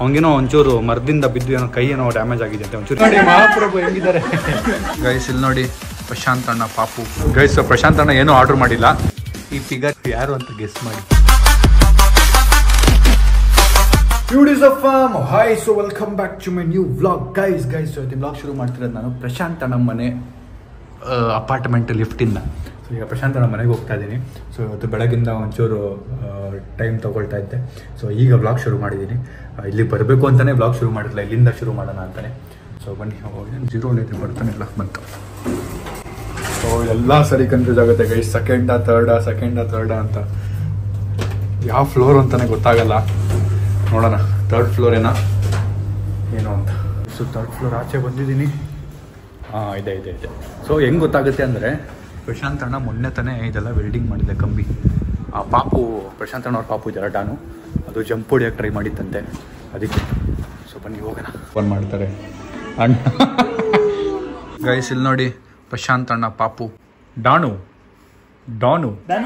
ಅವನಿಗೇನೋ ಒಂಚೂರು ಮರದಿಂದ ಬಿದ್ದು ಏನೋ ಕೈ ಏನೋ ಡ್ಯಾಮೇಜ್ ಆಗಿದೆ ಅಂತ ಒಂಚೂರು ನೋಡಿ ಮಹಾಪ್ರಭು ಹೆಂಗಿದ್ದಾರೆ ಗೈಸ್. ಇಲ್ಲಿ ನೋಡಿ ಪ್ರಶಾಂತ್ ಅಣ್ಣ ಪಾಪು. ಗೈಸ್ ಪ್ರಶಾಂತ್ ಅಣ್ಣ ಏನೂ ಆರ್ಡರ್ ಮಾಡಿಲ್ಲ. ಈ ಫಿಗರ್ ಯಾರು ಅಂತ ಗೆಸ್ ಮಾಡಿ. Hi, so welcome back to my new vlog guys. ಇವತ್ತಿನ ವ್ಲಾಗ್ ಶುರು ಮಾಡ್ತಿರೋದು ನಾನು ಪ್ರಶಾಂತ್ ಅಣ್ಣ ಮನೆ ಅಪಾರ್ಟ್ಮೆಂಟ್ ಲಿಫ್ಟಿಂದ. ಸೊ ಈಗ ಪ್ರಶಾಂತ್ ಅಣ್ಣ ಮನೆಗೆ ಹೋಗ್ತಾ ಇದ್ದೀನಿ. ಸೊ ಇವತ್ತು ಬೆಳಗಿಂದ ಒಂಚೂರು ಟೈಮ್ ತೊಗೊಳ್ತಾ ಇದ್ದೆ. ಸೊ ಈಗ ವ್ಲಾಗ್ ಶುರು ಮಾಡಿದ್ದೀನಿ. ಇಲ್ಲಿ ಬರಬೇಕು ಅಂತಲೇ ವ್ಲಾಗ್ ಶುರು ಮಾಡಿಲ್ಲ, ಇಲ್ಲಿಂದ ಶುರು ಮಾಡೋಣ ಅಂತಲೇ. ಸೊ ಬನ್ನಿ, ಜೀರೋ ಲೈಟ್ ಬರ್ತಾನಿಲ್ಲ ಬಂತು. ಸೊ ಎಲ್ಲ ಸರಿ ಕನ್ಫ್ಯೂಸ್ ಆಗುತ್ತೆ ಗೈಸ್, ಸೆಕೆಂಡಾ ಥರ್ಡಾ ಅಂತ. ಯಾವ ಫ್ಲೋರ್ ಅಂತಲೇ ಗೊತ್ತಾಗಲ್ಲ. ನೋಡೋಣ ಥರ್ಡ್ ಫ್ಲೋರ್ ಏನೋ ಅಂತ. ಸೊ ಥರ್ಡ್ ಫ್ಲೋರ್ ಆಚೆ ಬಂದಿದ್ದೀನಿ. ಇದೆ. ಸೊ ಹೆಂಗೆ ಗೊತ್ತಾಗುತ್ತೆ ಅಂದರೆ, ಪ್ರಶಾಂತ್ ಅಣ್ಣ ಮೊನ್ನೆ ತಾನೇ ಇದೆಲ್ಲ ವೆಲ್ಡಿಂಗ್ ಮಾಡಿದೆ ಕಂಬಿ. ಆ ಪಾಪು ಪ್ರಶಾಂತ್ ಅಣ್ಣ ಅವ್ರ ಪಾಪು ಇದೆಲ್ಲ ಡಾನು, ಅದು ಜಂಪ್ ಹೊಡಿಯೋಕ್ಕೆ ಟ್ರೈ ಮಾಡಿತ್ತಂತೆ, ಅದಕ್ಕೆ. ಸೊ ಬನ್ನಿ ಹೋಗೋಣ. ಫೋನ್ ಮಾಡ್ತಾರೆ ಅಣ್ಣ. ಗೈಸ್ ಇಲ್ಲಿ ನೋಡಿ ಪ್ರಶಾಂತ್ ಅಣ್ಣ ಪಾಪು don.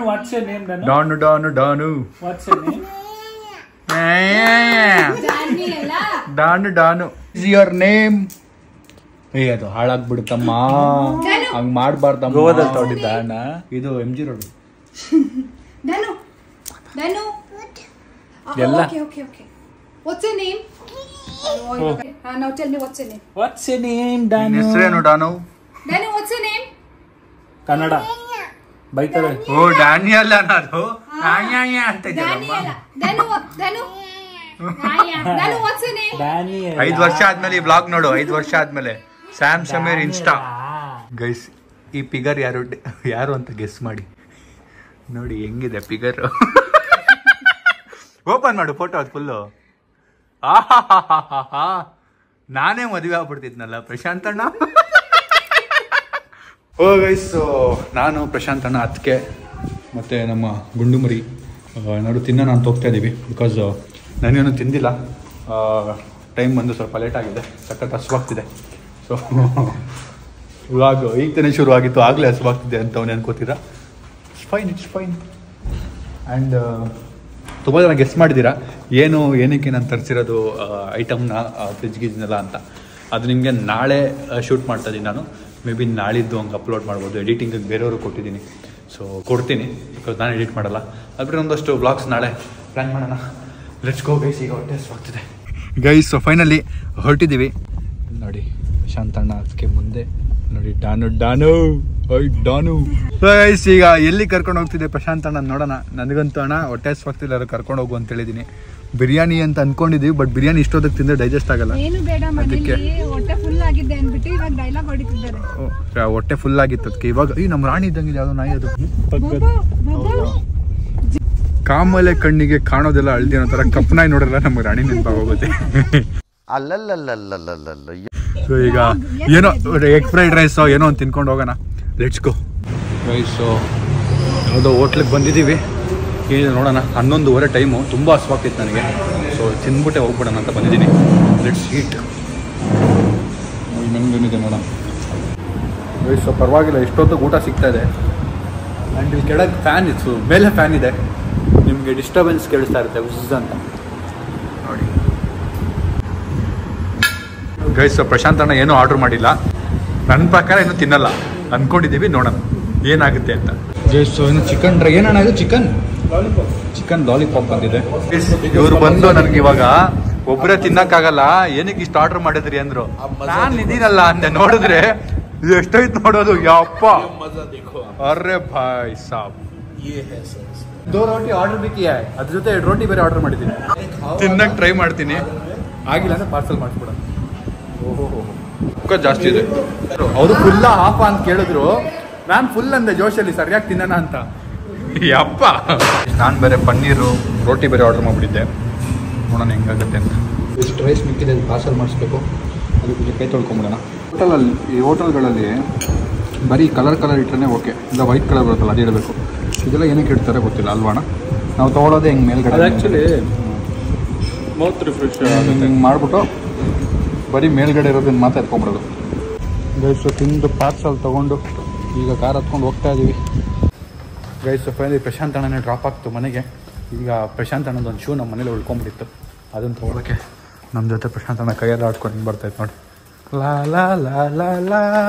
What's your name, Danu? Don don is your name. ಅದು ಹಾಳಾಗ್ಬಿಡುತ್ತಮ್ಮ, ಹಂಗ್ ಮಾಡ್ಬಾರ್ದಮ್ಮ. ಗೋವಾದಲ್ಲಿ ತಗೊಂಡಿದ್ದ ಅಣ್ಣ, ಇದು MG ರೋಡ್. ಎಲ್ಲ What's your name? Now tell me what's your name. What's your name, Danu? ಹೆಸರೇನು don? Danu, what's your name? Kannada ಬೈತಾರೆ. ಓ ಡ್ಯಾನಿಯಲ್ ಅನ್ನೋದು ಅಂತ ಇದೆಯಲ್ಲಮ್ಮ. Danu, what's your name? Daniel. 5 ವರ್ಷ ಆದ್ಮೇಲೆ ಈ ಬ್ಲಾಗ್ ನೋಡು. 5 ವರ್ಷ ಆದ್ಮೇಲೆ ಸ್ಯಾಮ್ ಸಮೀರ್ ಇನ್ಸ್ಟಾ. ಗೈಸ್ ಈ ಫಿಗರ್ ಯಾರು ಅಂತ ಗೆಸ್ ಮಾಡಿ. ನೋಡಿ ಹೆಂಗಿದೆ ಫಿಗರ್. ಓಪನ್ ಮಾಡು ಫೋಟೋ, ಅದು ಫುಲ್ಲು. ನಾನೇ ಮದುವೆ ಆಗ್ಬಿಡ್ತಿದ್ನಲ್ಲ ಪ್ರಶಾಂತ್ ಅಣ್ಣ. ಓ ಗೈಸ್, ನಾನು ಪ್ರಶಾಂತ್ ಅಣ್ಣ ಅತ್ತಿಗೆ ಮತ್ತು ನಮ್ಮ ಗುಂಡುಮರಿ ಏನಾದ್ರು ತಿನ್ನೋಣ ಅಂತ ಹೋಗ್ತಾ ಇದ್ದೀವಿ. ಬಿಕಾಸ್ ನಾನೇನು ತಿಂದಿಲ್ಲ. ಟೈಮ್ ಬಂದು ಸ್ವಲ್ಪ ಲೇಟ್ ಆಗಿದೆ, ಸಖತ್ ಹಸುವಾಗ್ತಿದೆ. ಸೊ ಇವಾಗ ಈಗ ತಾನೇ ಶುರು ಆಗಿತ್ತು, ಆಗಲೇ ಹಸುವಾಗ್ತಿದೆ ಅಂತ ಅವನು ಅನ್ಕೋತೀರಾ. It's fine. ಆ್ಯಂಡ್ ತುಂಬ ಜನ ಗೆಸ್ ಮಾಡಿದ್ದೀರಾ ಏನಕ್ಕೆ ನಾನು ತರಿಸಿರೋದು ಐಟಮ್ನ, ಫ್ರಿಜ್ ಗಿಜ್ನೆಲ್ಲ ಅಂತ. ಅದು ನಿಮಗೆ ನಾಳೆ ಶೂಟ್ ಮಾಡ್ತಾಯಿದ್ದೀನಿ ನಾನು. ಮೇ ಬಿ ನಾಳಿದ್ದು ಹಂಗೆ ಅಪ್ಲೋಡ್ ಮಾಡ್ಬೋದು. ಎಡಿಟಿಂಗಿಗೆ ಬೇರೆಯವ್ರಿಗೆ ಕೊಟ್ಟಿದ್ದೀನಿ. ಸೊ ಕೊಡ್ತೀನಿ, ಬಿಕಾಸ್ ನಾನು ಎಡಿಟ್ ಮಾಡಲ್ಲ. ಅದ್ರ ಒಂದಷ್ಟು ವ್ಲಾಗ್ಸ್ ನಾಳೆ ಪ್ಲ್ಯಾನ್ ಮಾಡೋಣ. Let's go guys. ಈಗ ಹೊಟ್ಟೆ ಹಸುವಾಗ್ತಿದೆ ಗೈಸ್. ಸೊ ಫೈನಲಿ ಹೊರಟಿದ್ದೀವಿ. ನೋಡಿ ಪ್ರಶಾಂತ್ ಅಣ್ಣ ಅದಕ್ಕೆ ಮುಂದೆ ನೋಡಿ ಡಾನು ಗೈಸ್. ಈಗ ಎಲ್ಲಿ ಕರ್ಕೊಂಡು ಹೋಗ್ತಿದ್ದೆ ಪ್ರಶಾಂತ್ ಅಣ್ಣ ನೋಡೋಣ. ನನಗಂತೂ ಅಣ್ಣ ಹೊಟ್ಟೆ ಹಸುವಾಗ್ತಿಲ್ಲ, ಅವ್ರು ಕರ್ಕೊಂಡು ಹೋಗು ಅಂತ ಹೇಳಿದ್ದೀನಿ. ಬಿರಿಯಾನಿ ಅಂತ ಅನ್ಕೊಂಡಿದೀವಿ, ಬಟ್ ಬಿರಿಯಾನಿ ಇಷ್ಟೊತ್ತಿಗೆ ತಿಂದರೆ ಡೈಜೆಸ್ಟ್ ಆಗಲ್ಲ. ಅದಕ್ಕೆ ಹೊಟ್ಟೆ ಫುಲ್ ಆಗಿದೆ ಅಂದ್ಬಿಟ್ಟು ಇವಾಗ ಡೈಲಾಗ್ ಹೊಡಿತಿದ್ದಾರೆ. ಹೊಟ್ಟೆ ಫುಲ್ ಆಗಿತ್ತು ಅದಕ್ಕೆ. ಇವಾಗ ನಮ್ಮ ರಾಣಿ ಇದ್ದಂಗಿದೆ ಯಾವ್ದು ನಾಯಿ, ಅದು ಕಾಮಲೆ ಕಣ್ಣಿಗೆ ಕಾಣೋದೆಲ್ಲ ಹಳ್ದಿ ಅನ್ನೋ ಥರ ಕಪ್ಪು ನಾಯಿ ನೋಡಲ್ಲ ನಮ್ಮ ರಾಣಿ ನೆನಪಾಗೋಗುತ್ತೆ. ಸೊ ಈಗ ಏನೋ ಎಗ್ ಫ್ರೈಡ್ ರೈಸೋ ಏನೋ ಒಂದು ತಿನ್ಕೊಂಡು ಹೋಗೋಣ. Let's go rice. ಯಾವುದೋ ಹೋಟ್ಲಿಗೆ ಬಂದಿದ್ದೀವಿ, ಏನು ನೋಡೋಣ. 11:30 ಟೈಮು. ತುಂಬ ಹಸುವಾಗ್ತಿತ್ತು ನನಗೆ. ಸೊ ತಿಂದ್ಬಿಟ್ಟೆ ಹೋಗ್ಬಿಡೋಣ ಅಂತ ಬಂದಿದ್ದೀನಿ. ಲೆಟ್ಸ್ ಈಟ್. ಇನ್ನೊಂದೇನಿದೆ ನೋಡೋಣ ರೈಸ್. ಸೊ ಪರವಾಗಿಲ್ಲ, ಇಷ್ಟೊತ್ತು ಊಟ ಸಿಗ್ತಾ ಇದೆ. ಆ್ಯಂಡ್ ಇಲ್ಲಿ ಕೆಳಗೆ ಫ್ಯಾನ್ ಇತ್ತು, ಮೇಲೆ ಫ್ಯಾನ್ ಇದೆ. ನಿಮಗೆ ಡಿಸ್ಟರ್ಬೆನ್ಸ್ ಕೇಳಿಸ್ತಾ ಇರುತ್ತೆ ಉಸ್ ಅಂತ ನೋಡಿ ಗೈಸ್. ಪ್ರಶಾಂತ್ ಅಣ್ಣ ಏನೂ ಆರ್ಡರ್ ಮಾಡಿಲ್ಲ. ನನ್ನ ಪ್ರಕಾರ ಇನ್ನೂ ತಿನ್ನಲ್ಲ ಅಂದ್ಕೊಂಡಿದ್ದೀವಿ, ನೋಡೋಣ ಏನಾಗುತ್ತೆ ಅಂತ. ಗೈಸ್ ಇನ್ನು ಚಿಕನ್ ಡ್ರೈ ಏನಣ್ಣ, ಇದು ಚಿಕನ್ ಲಾಲಿಪಾಪ್ ಬಂದಿದೆ. ಇವ್ರು ಬಂದು ನನಗೆ ಇವಾಗ ಒಬ್ಬರೇ ತಿನ್ನಕ್ಕಾಗಲ್ಲ, ಏನಕ್ಕೆ ಇಷ್ಟು ಆರ್ಡರ್ ಮಾಡಿದ್ರಿ ಅಂದ್ರು. ನಾನು ಇದೀನಲ್ಲ ಅಂದೆ. ನೋಡಿದ್ರೆ ಇದು ಎಷ್ಟೈತ್ ನೋಡೋದು, ಯಪ್ಪ. ಅರೆ ಭಾಯ್ ಸಾಬ್, 2 ರೋಟಿ ಆರ್ಡರ್ ಬೇಕಿ, ಅದ್ರ ಜೊತೆ 2 ರೋಟಿ ಬೇರೆ ಆರ್ಡರ್ ಮಾಡಿದ್ದೀನಿ. ತಿನ್ನಕ್ಕೆ ಟ್ರೈ ಮಾಡ್ತೀನಿ, ಆಗಿಲ್ಲ ಅಂದ್ರೆ ಪಾರ್ಸಲ್ ಮಾಡಿಸ್ಬಿಡ. ಓಹೋ ಜಾಸ್ತಿ ಇದೆ. ಅವರು ಫುಲ್ಲ ಹಾಫ್ ಅಂತ ಕೇಳಿದ್ರು, ನಾನು ಫುಲ್ ಅಂದೆ ಜೋಶಲ್ಲಿ, ಸರಿಯಾಗಿ ತಿನ್ನೋಣ ಅಂತ. ಯಪ್ಪ, ನಾನು ಬೇರೆ ಪನ್ನೀರು ರೋಟಿ ಬೇರೆ ಆರ್ಡರ್ ಮಾಡಿಬಿಟ್ಟಿದ್ದೆ. ನೋಡೋಣ ಹೆಂಗಾಗುತ್ತೆ ಅಂತ. ಎಷ್ಟು ರೈಸ್ ಮಿಕ್ಕಿದೆ ಪಾರ್ಸಲ್ ಮಾಡಿಸ್ಬೇಕು, ಅದಕ್ಕೆ ಕೈ ತೊಳ್ಕೊಂಬಿಡೋಣ. ಈ ಹೋಟೆಲ್ಗಳಲ್ಲಿ ಬರೀ ಕಲರ್ ಇಟ್ಟರೆ ಓಕೆ, ಇಲ್ಲ ವೈಟ್ ಕಲರ್ ಬರುತ್ತಲ್ಲ ಅದು ಇಡಬೇಕು. ಇದೆಲ್ಲ ಏನಕ್ಕೆ ಇಡ್ತಾರೆ ಗೊತ್ತಿಲ್ಲ ಅಲ್ವಾಣ. ನಾವು ತೊಗೊಳೋದೇ ಹಿಂಗೆ ಮೇಲ್ಗಡೆ ಆ್ಯಕ್ಚುಲಿ ಮೌತ್ ರಿಫ್ರೆಶ್ ಹಿಂಗೆ ಮಾಡಿಬಿಟ್ಟು ಬರೀ ಮೇಲ್ಗಡೆ ಇರೋದನ್ನ ಮಾತ್ರ ಎತ್ಕೊಂಬಿಡೋದು. ಗೈಸ್ ತಿಂದು ಪಾರ್ಸಲ್ ತೊಗೊಂಡು ಈಗ ಕಾರ್ ಹತ್ಕೊಂಡು ಹೋಗ್ತಾ ಇದ್ದೀವಿ. ಗೈಸ್ ಫೈನಲಿ ಪ್ರಶಾಂತ್ ಅಣ್ಣನೇ ಡ್ರಾಪ್ ಆಗ್ತು ಮನೆಗೆ. ಈಗ ಪ್ರಶಾಂತ್ ಅಣ್ಣದೊಂದು ಶೂ ನಮ್ಮ ಮನೇಲಿ ಉಳ್ಕೊಂಡ್ಬಿಟ್ಟಿತ್ತು, ಅದನ್ನು ತೊಗೊಳಕ್ಕೆ ನಮ್ಮ ಜೊತೆ ಪ್ರಶಾಂತನ ಕೈಯೆಲ್ಲ ಆಡ್ಕೊಂಡು ಹಿಂಗೆ ಬರ್ತಾಯಿತ್ತು ನೋಡಿ. ಲಾ ಲಾ ಲಾ ಲಾ ಲಾ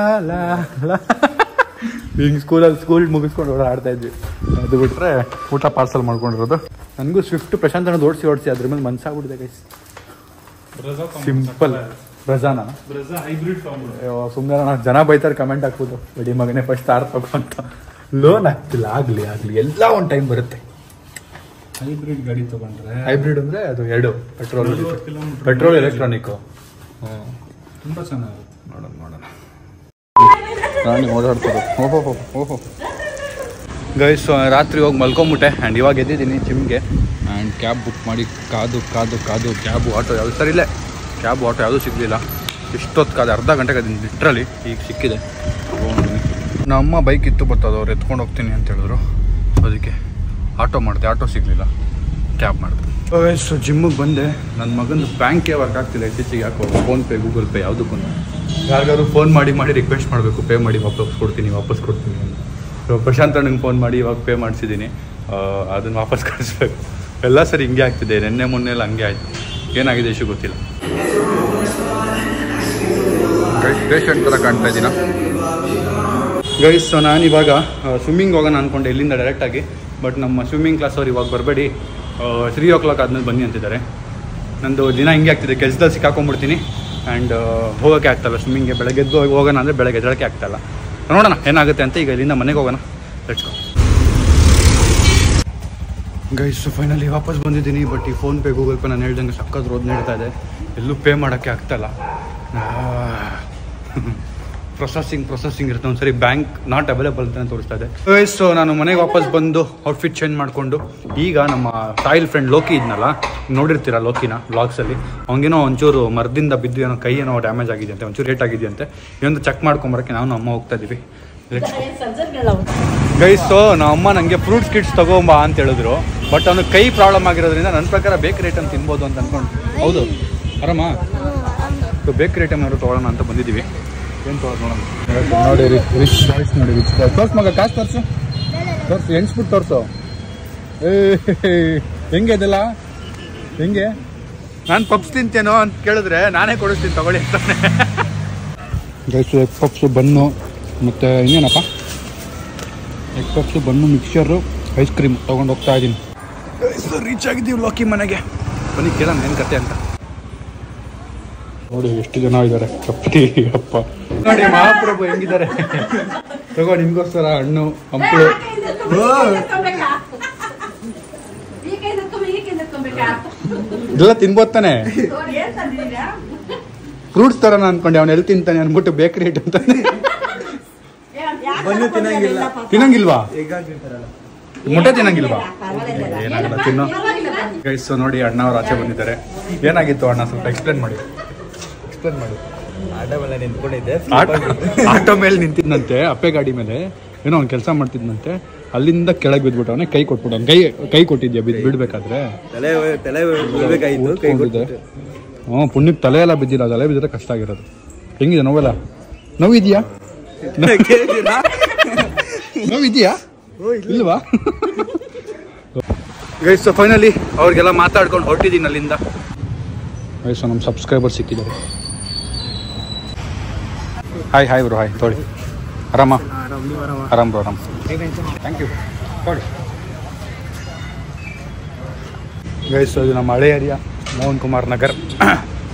ಲಾ ಲಾ ಹಿಂಗೆ ಸ್ಕೂಲ್ ಮುಗಿಸ್ಕೊಂಡು ಆಡ್ತಾ ಇದ್ವಿ. ಅದು ಬಿಟ್ಟರೆ ಊಟ ಪಾರ್ಸಲ್ ಮಾಡ್ಕೊಂಡಿರೋದು. ನನಗೂ ಸ್ವಿಫ್ಟ್ ಪ್ರಶಾಂತನ ಓಡಿಸಿ ಅದ್ರ ಮೇಲೆ ಮನ್ಸಾಗ್ಬಿಟ್ಟಿದೆ ಗೈಸ್. ಸಿಂಪಲ್ ಬ್ರೆಜಾನ ಹೈಬ್ರಿಡ್ ಸುಮ್ಮನೆ ನಾನು ಜನ ಬೈತಾರೆ ಕಮೆಂಟ್ ಹಾಕ್ಬೋದು, ಬಡಿ ಮಗನೇ ಫಸ್ಟ್ ತಾರ್ ತಗೋ ಅಂತ. ಲೋನ್ ಆಗ್ತಿಲ್ಲ. ಆಗಲಿ ಎಲ್ಲ ಒಂದು ಟೈಮ್ ಬರುತ್ತೆ. ಹೈಬ್ರಿಡ್ ಗಾಡಿ ತಗೊಂಡ್ರೆ ಹೈಬ್ರಿಡ್ ಅಂದರೆ ಅದು 2 ಪೆಟ್ರೋಲ್ ಎಲೆಕ್ಟ್ರಾನಿಕ್ಕು. ತುಂಬ ಚೆನ್ನಾಗಿರುತ್ತೆ. ನೋಡೋಣ ನಾನು ಓಡಾಡ್ತಾರೆ. ಓಹೋ ಗೈಸ್ ರಾತ್ರಿ ಹೋಗಿ ಮಲ್ಕೊಂಬಿಟ್ಟೆ. ಆ್ಯಂಡ್ ಇವಾಗ ಎದ್ದಿದ್ದೀನಿ ಜಿಮ್ಗೆ. ಆ್ಯಂಡ್ ಕ್ಯಾಬ್ ಬುಕ್ ಮಾಡಿ ಕಾದು ಕ್ಯಾಬು ಆಟೋ ಯಾವುದು ಸರಿ ಇಲ್ಲ. ಕ್ಯಾಬ್ ಆಟೋ ಯಾವುದೂ ಸಿಗಲಿಲ್ಲ. ಇಷ್ಟೊತ್ತು ಕಾದು ಅರ್ಧ ಗಂಟೆಗೆ ಅದನ್ನು ಲಿಟ್ರಲಿ ಈಗ ಸಿಕ್ಕಿದೆ. ನಮ್ಮ ಬೈಕ್ ಇತ್ತು ಬರ್ತದೆ, ಅವ್ರು ಎತ್ಕೊಂಡು ಹೋಗ್ತೀನಿ ಅಂತ ಹೇಳಿದ್ರು. ಅದಕ್ಕೆ ಆಟೋ ಮಾಡಿದೆ. ಆಟೋ ಸಿಗಲಿಲ್ಲ, ಕ್ಯಾಬ್ ಮಾಡಿದೆ. ಸೊ ಜಿಮ್ಮಿಗೆ ಬಂದೆ. ನನ್ನ ಮಗಂದು ಬ್ಯಾಂಕೇ ವರ್ಕ್ ಆಗ್ತಿಲ್ಲ ಇತ್ತೀಚೆಗೆ. ಯಾಕೋ ಫೋನ್ಪೇ ಗೂಗಲ್ ಪೇ ಯಾವುದಕ್ಕೂ ಯಾರಿಗಾದ್ರು ಫೋನ್ ಮಾಡಿ ರಿಕ್ವೆಸ್ಟ್ ಮಾಡಬೇಕು, ಪೇ ಮಾಡಿ ವಾಪಸ್ ಕೊಡ್ತೀನಿ ಅಂತ. ಸೊ ಪ್ರಶಾಂತ್ ಅಣ್ಣಂಗೆ ಫೋನ್ ಮಾಡಿ ಇವಾಗ ಪೇ ಮಾಡಿಸಿದ್ದೀನಿ. ಅದನ್ನು ವಾಪಸ್ ಕಳಿಸ್ಬೇಕು. ಎಲ್ಲ ಸರಿ ಹಿಂಗೆ ಆಗ್ತಿದೆ. ನೆನ್ನೆ ಮೊನ್ನೆ ಎಲ್ಲ ಹಂಗೆ ಆಯಿತು. ಏನಾಗಿದೆ ಇಶ್ಯೂ ಗೊತ್ತಿಲ್ಲ. ಪೇಷಂಟ್ ಥರ ಕಾಣ್ತಾ ಇದ್ದೀನ ಗೈಸ್. ನಾನಿವಾಗ ಸ್ವಿಮ್ಮಿಂಗ್ ಹೋಗೋಣ ಅಂದ್ಕೊಂಡೆ ಇಲ್ಲಿಂದ ಡೈರೆಕ್ಟಾಗಿ. ಬಟ್ ನಮ್ಮ ಸ್ವಿಮ್ಮಿಂಗ್ ಕ್ಲಾಸ್ ಅವ್ರು ಇವಾಗ ಬರಬೇಡಿ, 3 o'clock ಆದ್ಮೇಲೆ ಬನ್ನಿ ಅಂತಿದ್ದಾರೆ. ನಂದು ದಿನ ಹಿಂಗೆ ಆಗ್ತಿದೆ, ಕೆಲಸದಲ್ಲಿ ಸಿಕ್ಕಾಕೊಂಡ್ಬಿಡ್ತೀನಿ. ಆ್ಯಂಡ್ ಹೋಗೋಕ್ಕೆ ಆಗ್ತಾಯಿಲ್ಲ ಸ್ವಿಮ್ಮಿಂಗ್ಗೆ. ಬೆಳಗ್ಗೆ ಎದ್ದು ಹೋಗೋಣ ಅಂದರೆ ಬೆಳಗ್ಗೆ ಎದ್ದಳಕ್ಕೆ ಆಗ್ತಾಯಿಲ್ಲ. ನೋಡೋಣ ಏನಾಗುತ್ತೆ ಅಂತ. ಈಗ ಇಲ್ಲಿಂದ ಮನೆಗೆ ಹೋಗೋಣ. Let's go guys. ಫೈನಲಿ ವಾಪಸ್ ಬಂದಿದ್ದೀನಿ. ಬಟ್ ಈ ಫೋನ್ಪೇ ಗೂಗಲ್ ಪೇ ನಾನು ಹೇಳ್ದಂಗೆ ಸಕ್ಕತ್ ರೋದ್ ನೀಡ್ತಾ ಇದೆ. ಎಲ್ಲೂ ಪೇ ಮಾಡೋಕ್ಕೆ ಆಗ್ತಾಯಿಲ್ಲ. ಪ್ರೊಸೆಸಿಂಗ್ ಇರುತ್ತೆ. ಒಂದ್ಸರಿ ಬ್ಯಾಂಕ್ ನಾಟ್ ಅವೈಲೇಬಲ್ ಅಂತ ತೋರಿಸ್ತಾ ಇದೆ. ಸೊ ನಾನು ಮನೆಗೆ ವಾಪಸ್ ಬಂದು ಔಟ್ಫಿಟ್ ಚೇಂಜ್ ಮಾಡಿಕೊಂಡು ಈಗ ನಮ್ಮ ಸಾಯಿಲ್ ಫ್ರೆಂಡ್ ಲೋಕಿ ಇದ್ನಲ್ಲ, ನೋಡಿರ್ತೀರ ಲೋಕಿನ ವ್ಲಾಗ್ಸಲ್ಲಿ, ಅವನಿಗೇನೋ ಒಂಚೂರು ಮರದಿಂದ ಬಿದ್ದು ಏನೋ ಕೈ ಏನೋ ಡ್ಯಾಮೇಜ್ ಆಗಿದೆ ಅಂತೆ, ಒಂಚೂರು ರೇಟ್ ಆಗಿದೆಯಂತೆ. ಇನ್ನೊಂದು ಚೆಕ್ ಮಾಡ್ಕೊಂಬರಕ್ಕೆ ನಾವು ಅಮ್ಮ ಹೋಗ್ತಾ ಇದ್ದೀವಿ ಗೈಸ್. ಸೊ ನಮ್ಮ ಅಮ್ಮ ನನಗೆ ಫ್ರೂಟ್ಸ್ ಕಿಟ್ಸ್ ತಗೊಂಬಾ ಅಂತ ಹೇಳಿದ್ರು. ಬಟ್ ಅವನಿಗೆ ಕೈ ಪ್ರಾಬ್ಲಮ್ ಆಗಿರೋದ್ರಿಂದ ನನ್ನ ಪ್ರಕಾರ ಬೇಕರಿ ಐಟಮ್ ತಿನ್ಬೋದು ಅಂತ ಅಂದ್ಕೊಂಡು. ಹೌದು ಆರಾಮ. ಸೊ ಬೇಕರಿ ಐಟಮ್ ಏನಾದ್ರು ತೊಗೊಳ್ಳೋಣ ಅಂತ ಬಂದಿದ್ದೀವಿ. ಏನು ತೊಗೊಳೋದು ನೋಡೋಣ. ನೋಡಿ ರಿಚ್ ಬಾಯ್ಸ್ ನೋಡಿ. ರಿಚ್ ಬಾಯ್ಸ್ ತೋರ್ಸು ಮಗ, ಕಾಸು ತೋರಿಸು ಎಣ್ಸ್ಬಿಟ್ಟು ತೋರಿಸು. ಹೆಂಗೆ ಇದೆಲ್ಲ ಹೆಂಗೆ? ನಾನು ಪಪ್ಸ್ ತಿಂತೇನೋ ಅಂತ ಕೇಳಿದ್ರೆ ನಾನೇ ಕೊಡಿಸ್ತೀನಿ ತಗೊಳ್ಳಿ ಅಂತಾನೆ. ಗೈಸ್ ಎಗ್ ಪಪ್ಸು, ಬನ್ನು ಮತ್ತು ಇನ್ನೇನಪ್ಪ, egg puffs, bun, mixture, ice cream ತೊಗೊಂಡು ಹೋಗ್ತಾ ಇದ್ದೀನಿ. ರೀಚ್ ಆಗಿದ್ದೀವಿ ಲೋಕಿ ಮನೆಗೆ. ಬನ್ನಿ ಕೇಳೋಣ ಏನು ಕತೆ ಅಂತ. ನೋಡಿ ಎಷ್ಟು ಜನ ಇದ್ದಾರೆ. ಕಪ್ಪಿ ಅಪ್ಪ ನೋಡಿ ಮಹಾಪ್ರಭು ಹೆಂಗಿದ್ದಾರೆ. ತಗೋ ನಿಮ್ಗೋಸ್ಕರ ಹಣ್ಣು ಹಂಪಲು. ಇದೆಲ್ಲ ತಿನ್ಬೋದು ತಾನೆ. ಫ್ರೂಟ್ಸ್ ತರೋಣ ಅನ್ಕೊಂಡೆ. ಅವ್ನು ಎಲ್ಲಿ ತಿಂತಾನೆ ಅನ್ಬಿಟ್ಟು ಬೇಕರಿ ಐಟಮ್ ಅಂತಾನೆ. ತಿನ್ನಂಗಿಲ್ವಾ? ಮೊಟ್ಟೆ ತಿನ್ನಂಗಿಲ್ವಾ? ಏನಾಗಲ್ಲ ತಿನ್ನೋ ಗೈಸ್. ನೋಡಿ ಅಣ್ಣ ಅವ್ರು ಆಚೆ ಬಂದಿದ್ದಾರೆ. ಏನಾಗಿತ್ತು ಅಣ್ಣ ಸ್ವಲ್ಪ ಎಕ್ಸ್ಪ್ಲೇನ್ ಮಾಡಿ. ಆಟೋ ಮೇಲೆ ನಿಂತಿದ್ದಂತೆ, ಅಪ್ಪೆ ಗಾಡಿ ಮೇಲೆ ಏನೋ ಅವ್ನು ಕೆಲಸ ಮಾಡ್ತಿದ್ದಂತೆ. ಅಲ್ಲಿಂದ ಕೆಳಗೆ ಬಿದ್ಬಿಟ್ಟು ಅವನೇ ಕೈ ಕೊಟ್ಬಿಟ್ಟು ಅವ್ನು ಕೈ ಕೊಟ್ಟಿದ್ಯಾ ಬಿಡ್ಬೇಕಾದ್ರೆ? ಹ್ಞೂ ಪುಣ್ಯಕ್ಕೆ ತಲೆ ಎಲ್ಲ ಬಿದ್ದಿಲ್ಲ. ತಲೆ ಬಿದ್ದರೆ ಕಷ್ಟ ಆಗಿರೋದು. ಹೆಂಗಿದೆ ನೋವೆಲ್ಲ? ನೋವಿದೆಯಾ? ನೋವಿದೆಯಾ ಇಲ್ವಾ ಗೈಸ್? ಸೊ ಫೈನಲಿ ಅವ್ರಿಗೆಲ್ಲ ಮಾತಾಡ್ಕೊಂಡು ಹೊರಟಿದ್ದೀನಿ ಅಲ್ಲಿಂದ. ಗೈಸ್ ನಮ್ಮ ಸಬ್ಸ್ಕ್ರೈಬರ್ ಸಿಕ್ಕಿದ್ದಾರೆ. Hi bro. ಹಾಯ್ ತೊಳಿ. ಆರಾಮ ಬ್ರೋ. ಆರಾಮ್. Thank you. ತೊಳಿ ಗೈಸ್. ಅದು ನಮ್ಮ ಹಳೆ ಏರಿಯಾ ಮೋಹನ್ ಕುಮಾರ್ ನಗರ್,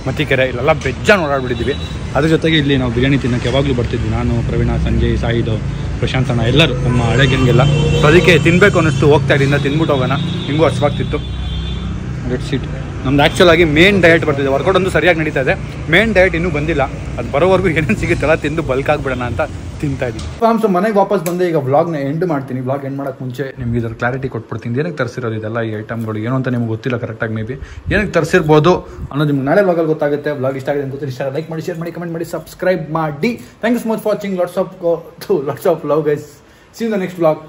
ಮತ್ತಿಕೆರೆ, ಇಲ್ಲೆಲ್ಲ ಬೆಜ್ಜಾನ್ ಓಡಾಡ್ಬಿಟ್ಟಿದ್ದೀವಿ. ಅದ್ರ ಜೊತೆಗೆ ಇಲ್ಲಿ ನಾವು ಬಿರಿಯಾನಿ ತಿನ್ನೋಕ್ಕೆ ಯಾವಾಗಲೂ ಬರ್ತಿದ್ವಿ. ನಾನು, ಪ್ರವೀಣ, ಸಂಜಯ್, ಸಾಯಿದು, ಪ್ರಶಾಂತ್ ಅಣ್ಣ ಎಲ್ಲರೂ ನಮ್ಮ ಹಳೆ ಗ್ಯಾಂಗೆಲ್ಲ. ಸೊ ಅದಕ್ಕೆ ತಿನ್ನಬೇಕು ಅನ್ನಿಸ್ತು. ಹೋಗ್ತಾ ಇದ್ದಿಂದ ತಿಂದ್ಬಿಟ್ಟು ಹೋಗೋಣ. ಹಿಂಗೂ ಹಸ್ವಾಗ್ತಿತ್ತು. Let's eat. ನಮ್ದು ಆ್ಯಕ್ಚುಲ್ ಆಗಿ ಮೇನ್ ಡಯಟ್ ಬರ್ತಿದೆ. ವರ್ಕೌಟ್ ಒಂದು ಸರಿಯಾಗಿ ನಡೀತಾ ಇದೆ. ಮೇನ್ ಡಯಟ್ ಇನ್ನೂ ಬಂದಿಲ್ಲ. ಅದು ಬರೋವರೆಗೂ ಏನೇನು ಸಿಗುತ್ತಲ್ಲ ತಿಂದು ಬಲ್ಕ್ ಆಗ್ಬಿಡೋಣ ಅಂತ ತಿಂತಾ ಇದ್ದೀನಿ. ಸೊ ಮನೆಗೆ ವಾಪಸ್ ಬಂದೆ. ಈಗ ವ್ಲಾಗ್ನ ಎಂಡ್ ಮಾಡ್ತೀನಿ. ವ್ಲಾಗ್ ಎಂಡ್ ಮಾಡೋಕ್ಕೆ ಮುಂಚೆ ನಿಮ್ಗೆ ಇದ್ರ ಕ್ಲಾರಿಟಿ ಕೊಟ್ಬಿಡ್ತೀನಿ. ಏನಕ್ಕೆ ತರಿಸಿರೋದು ಇದೆಲ್ಲ ಈ ಐಟಮ್ಗಳು ಏನು ಅಂತ ನಿಮ್ಗೆ ಗೊತ್ತಿಲ್ಲ ಕರೆಕ್ಟಾಗಿ. ಮೇ ಬಿ ಏನಕ್ಕೆ ತರಿಸಿರ್ಬೋದು ಅನ್ನೋದು ನಿಮ್ಗೆ ನಾಳೆ ವ್ಲಾಗಲ್ಲಿ ಗೊತ್ತಾಗುತ್ತೆ. ವ್ಲಾಗ್ ಇಷ್ಟ ಆಗಿದೆ ಅಂತ ಗೊತ್ತಿಲ್ಲ. ಇಷ್ಟ ಲೈಕ್ ಮಾಡಿ, ಶೇರ್ ಮಾಡಿ, ಕಮೆಂಟ್ ಮಾಡಿ, ಸಬ್ಸ್ಕ್ರೈಬ್ ಮಾಡಿ. Thank you so much for watching. Lots of love guys. See you in the next vlog.